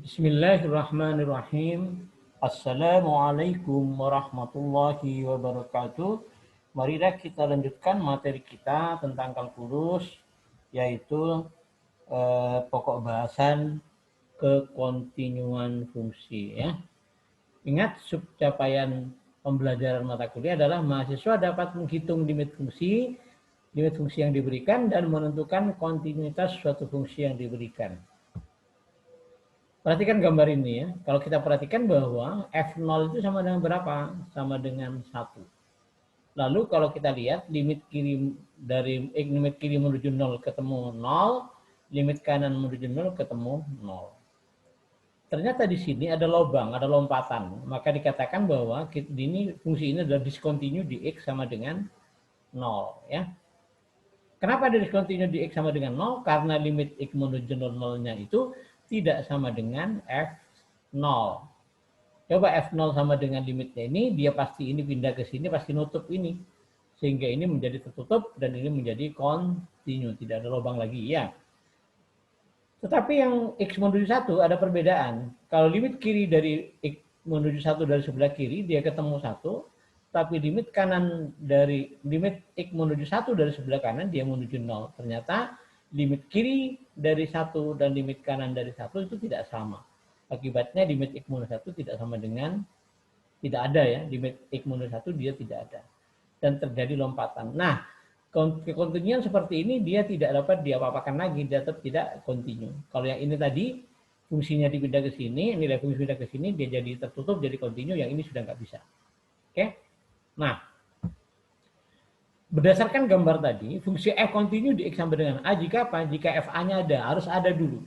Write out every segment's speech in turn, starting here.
Bismillahirrahmanirrahim. Assalamualaikum warahmatullahi wabarakatuh. Marilah kita lanjutkan materi kita tentang kalkulus, yaitu pokok bahasan kekontinuan fungsi. Ya. Ingat, subcapaian pembelajaran mata kuliah adalah mahasiswa dapat menghitung limit fungsi yang diberikan dan menentukan kontinuitas suatu fungsi yang diberikan. Perhatikan gambar ini ya. Kalau kita perhatikan bahwa F0 itu sama dengan berapa? Sama dengan 1. Lalu kalau kita lihat limit kiri menuju 0 ketemu 0, limit kanan menuju 0 ketemu 0. Ternyata di sini ada lubang, ada lompatan. Maka dikatakan bahwa fungsi ini adalah discontinue di X sama dengan 0 ya. Kenapa ada discontinue di X sama dengan 0? Karena limit X menuju 0-nya itu tidak sama dengan F0. Coba F0 sama dengan limitnya ini, dia pasti ini pindah ke sini, pasti nutup ini. Sehingga ini menjadi tertutup dan ini menjadi continue, tidak ada lubang lagi ya. Tetapi yang X menuju 1 ada perbedaan. Kalau limit kiri dari X menuju 1 dari sebelah kiri, dia ketemu 1. Tapi limit kanan dari limit X menuju 1 dari sebelah kanan, dia menuju 0. Ternyata limit kiri dari 1 dan limit kanan dari 1 itu tidak sama. Akibatnya limit X menuju 1 tidak sama dengan, tidak ada ya, limit X menuju 1 dia tidak ada. Dan terjadi lompatan. Nah, kekontinuan seperti ini dia tidak dapat diapa-apakan lagi, dia tetap tidak kontinu. Kalau yang ini tadi, fungsinya dipindah ke sini, nilai fungsi pindah ke sini, dia jadi tertutup, jadi kontinu, yang ini sudah nggak bisa. Oke? Nah, berdasarkan gambar tadi, fungsi f kontinu di X sama dengan A jika apa? Jika FA-nya ada, harus ada dulu.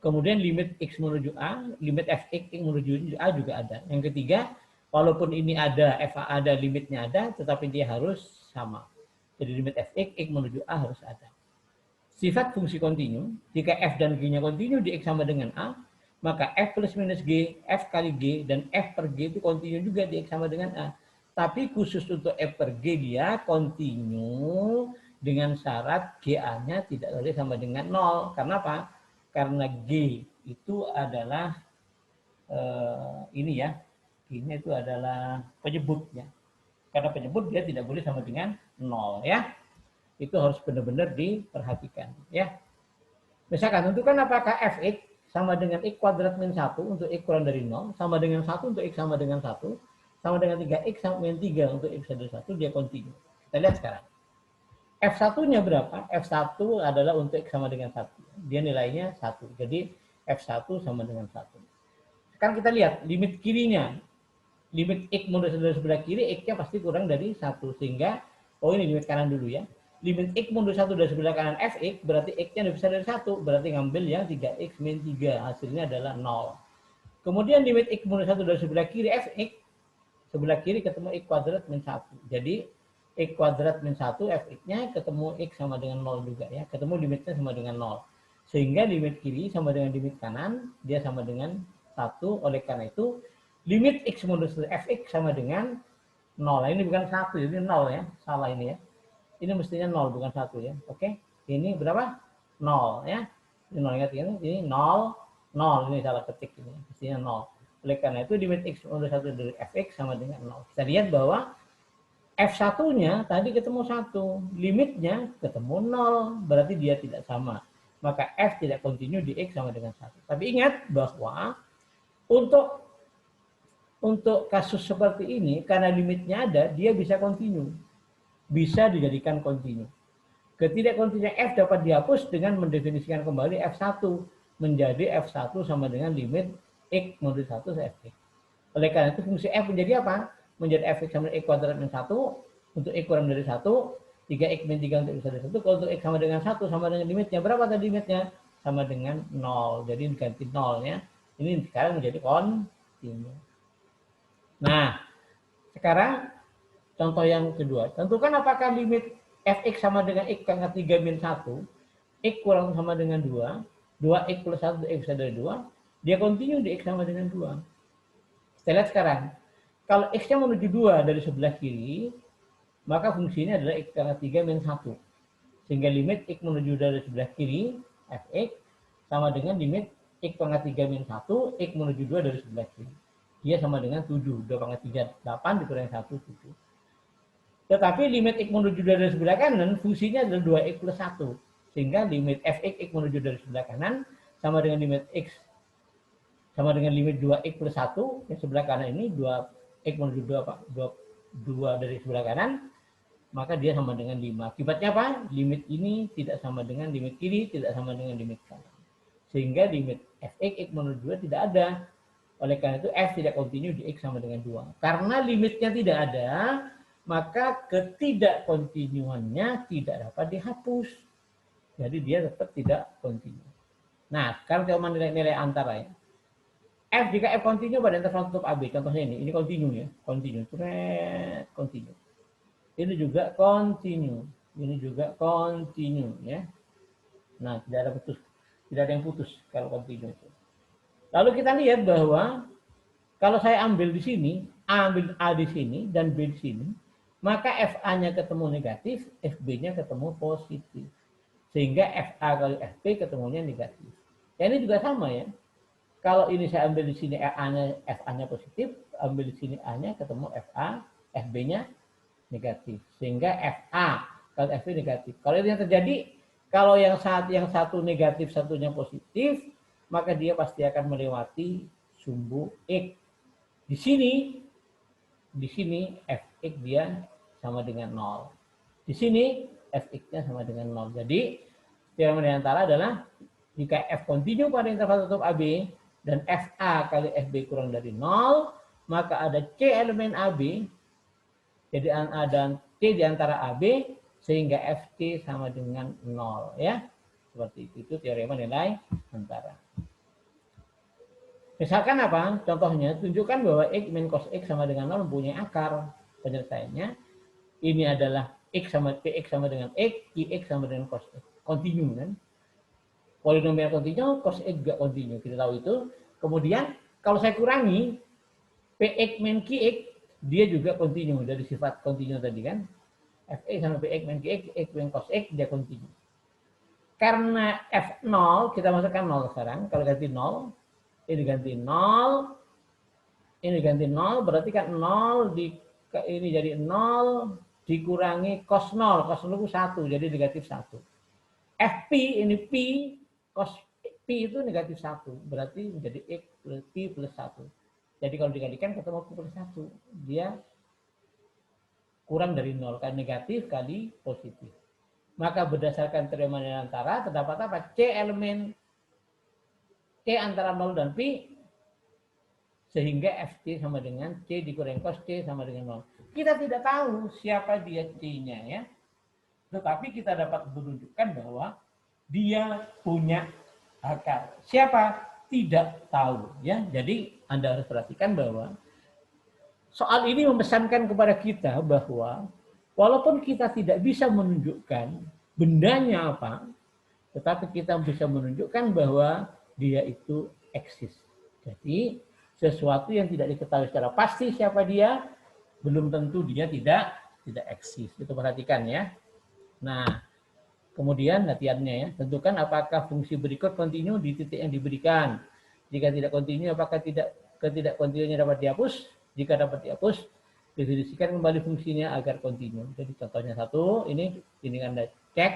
Kemudian limit X menuju A, limit Fx menuju A juga ada. Yang ketiga, walaupun ini ada, FA ada, limitnya ada, tetapi dia harus sama. Jadi limit Fx, X menuju A harus ada. Sifat fungsi kontinu, jika F dan G-nya kontinu di X sama dengan A, maka F plus minus G, F kali G, dan F per G itu kontinu juga di X sama dengan A. Tapi khusus untuk F per G dia kontinu dengan syarat GA-nya tidak boleh sama dengan 0. Karena apa? Karena G itu adalah ini ya, G-nya itu adalah penyebutnya. Karena penyebut dia tidak boleh sama dengan 0 ya. Itu harus benar-benar diperhatikan ya. Misalkan tentukan apakah Fx sama dengan X kuadrat min 1 untuk X kurang dari 0, sama dengan 1 untuk X sama dengan 1, sama dengan 3X sama dengan 3 untuk X dari 1, dia kontinu. Kita lihat sekarang. F1-nya berapa? F1 adalah untuk X sama dengan 1. Dia nilainya 1. Jadi F1 sama dengan 1. Sekarang kita lihat limit kirinya. Limit X menuju dari sebelah kiri, X-nya pasti kurang dari 1. Sehingga, oh ini limit kanan dulu ya. Limit X menuju 1 dari sebelah kanan Fx, berarti X-nya lebih besar dari 1. Berarti ngambil yang 3X min 3. Hasilnya adalah 0. Kemudian limit X menuju 1 dari sebelah kiri Fx, sebelah kiri ketemu X kuadrat min 1. Jadi X kuadrat min 1 Fx-nya ketemu X sama dengan 0 juga ya. Ketemu limitnya sama dengan 0. Sehingga limit kiri sama dengan limit kanan, dia sama dengan 1. Oleh karena itu, limit X menuju Fx sama dengan 0. Ini bukan 1, ini 0 ya. Salah ini ya. Ini mestinya 0, bukan 1 ya. Oke. Ini berapa? 0 ya. Ini 0, ingat ini 0, 0. Ini salah ketik ini. Mestinya 0. Oleh karena itu, limit X menuju 1 dari Fx sama dengan 0. Kita lihat bahwa F1-nya tadi ketemu 1. Limitnya ketemu 0. Berarti dia tidak sama. Maka F tidak kontinu di X sama dengan 1. Tapi ingat bahwa untuk kasus seperti ini, karena limitnya ada, dia bisa kontinu. Bisa dijadikan kontinu. Ketidakkontinuan F dapat dihapus dengan mendefinisikan kembali F1 menjadi F1 sama dengan limit X menuju 1 Fx. Oleh karena itu fungsi F menjadi apa? Menjadi Fx sama dengan X kuadrat min 1 untuk X kurang dari 1, 3X min 3 untuk X dari 1. Kalau untuk X sama dengan 1 sama dengan limitnya, berapa tadi limitnya? Sama dengan 0. Jadi diganti 0 ya. Ini sekarang menjadi kontinu. Nah, sekarang contoh yang kedua. Tentukan apakah limit Fx sama dengan X pangkat 3 min 1, X kurang sama dengan 2, 2X plus 1 X dari 2, dia kontinu di X sama dengan 2. Kita lihat sekarang. Kalau X-nya menuju 2 dari sebelah kiri, maka fungsinya adalah X pangkat 3 min 1. Sehingga limit X menuju dari sebelah kiri, Fx, sama dengan limit X pangkat 3 min 1, X menuju 2 dari sebelah kiri. Dia sama dengan 7. 2 pangkat 3, 8 dikurangi 1, 7. Tetapi limit X menuju 2 dari sebelah kanan, fungsinya adalah 2X plus 1. Sehingga limit fx, X menuju dari sebelah kanan, sama dengan limit X, sama dengan limit 2X plus 1, yang sebelah kanan ini, 2X menuju 2 dari sebelah kanan, maka dia sama dengan 5. Akibatnya apa? Limit ini tidak sama dengan limit kiri, tidak sama dengan limit kanan. Sehingga limit fx, X menuju 2 tidak ada. Oleh karena itu f tidak kontinu di X sama dengan 2. Karena limitnya tidak ada, maka ketidakkontinuannya tidak dapat dihapus. Jadi dia tetap tidak kontinu. Nah, sekarang coba nilai antara ya. F jika F kontinu pada interval tutup AB. Contohnya ini kontinu ya. Kontinu. Kontinu. Ini juga kontinu. Ini juga kontinu ya. Nah, tidak ada yang putus kalau kontinu itu. Lalu kita lihat bahwa kalau saya ambil di sini, ambil A di sini dan B di sini, maka FA-nya ketemu negatif, FB-nya ketemu positif. Sehingga FA kali FB ketemunya negatif. Ya, ini juga sama ya. Kalau ini saya ambil di sini FA-nya positif, ambil di sini A-nya ketemu FA, FB-nya negatif. Sehingga FA kali FB negatif. Kalau itu yang terjadi, kalau yang satu negatif, satunya positif, maka dia pasti akan melewati sumbu X. Di sini Fx dia sama dengan 0. Di sini Fx-nya sama dengan 0. Jadi, teorema di antara adalah jika F kontinu pada interval tutup AB dan FA kali FB kurang dari 0, maka ada C elemen AB, jadi ada C di antara AB, sehingga FC sama dengan 0. Ya, seperti itu teorema nilai antara. Misalkan apa? Contohnya, tunjukkan bahwa X min cos X sama dengan 0 mempunyai akar. Penyelesaiannya, ini adalah X sama Px sama dengan X, Qx sama dengan cos X. Kontinu kan? Polinomial kontinu, cos X juga kontinu. Kita tahu itu. Kemudian, kalau saya kurangi, Px min Qx, dia juga kontinu. Dari sifat kontinu tadi kan. Fx sama Px min Qx, X min cos X, dia kontinu. Karena F0, kita masukkan 0 sekarang. Kalau ganti 0, ini ganti 0, ini ganti 0, berarti kan 0 ini jadi 0 dikurangi cos 0, cos 0 itu 1, jadi negatif 1. Fp, ini P, cos P itu negatif 1, berarti menjadi X plus P plus 1. Jadi kalau dikalikan ketemu P plus 1, dia kurang dari 0, kan negatif kali positif. Maka berdasarkan teorema nilai antara, terdapat apa? C elemen C antara 0 dan Pi, sehingga Fc sama dengan C dikurangi cos C sama dengan 0. Kita tidak tahu siapa dia C-nya ya. Tetapi kita dapat menunjukkan bahwa dia punya akar. Siapa? Tidak tahu ya. Jadi Anda harus perhatikan bahwa soal ini memesankan kepada kita bahwa walaupun kita tidak bisa menunjukkan bendanya apa, tetapi kita bisa menunjukkan bahwa dia itu eksis. Jadi sesuatu yang tidak diketahui secara pasti siapa dia, belum tentu dia tidak eksis. Itu perhatikan ya. Nah, kemudian latihannya ya, tentukan apakah fungsi berikut kontinu di titik yang diberikan. Jika tidak kontinu, apakah ketidakkontinunya dapat dihapus? Jika dapat dihapus, definisikan kembali fungsinya agar kontinu. Jadi contohnya satu, ini Anda cek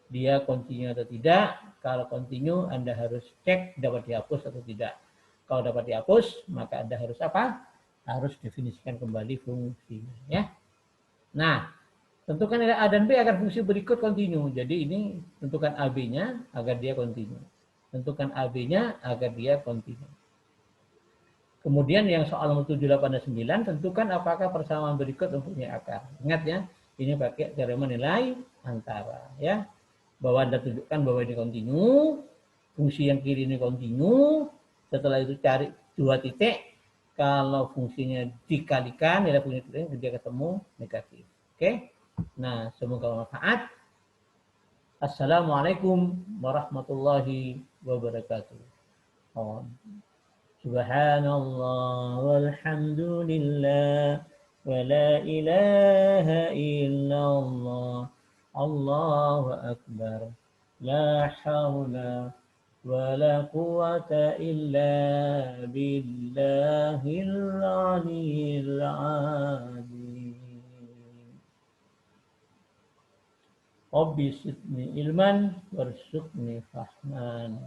dia kontinu atau tidak. Kalau kontinu, Anda harus cek dapat dihapus atau tidak. Kalau dapat dihapus, maka Anda harus apa? Harus definisikan kembali fungsinya. Ya. Nah, tentukan nilai A dan B agar fungsi berikut kontinu. Jadi ini tentukan AB-nya agar dia kontinu. Tentukan AB-nya agar dia kontinu. Kemudian yang soal nomor 7, 8, dan 9, tentukan apakah persamaan berikut mempunyai akar. Ingat ya, ini pakai teorema nilai antara. Ya. Bahwa Anda tunjukkan bahwa ini kontinu, fungsi yang kiri ini kontinu, setelah itu cari 2 titik, kalau fungsinya dikalikan, nilai fungsi titik dia ketemu negatif. Oke, nah semoga bermanfaat. Assalamualaikum warahmatullahi wabarakatuh. Subhanallah walhamdulillah wa la ilaha illallah. Allahu Akbar. La hawla ولا قوة إلا بالله العلي العظيم رب زدني علما وارزقني فهما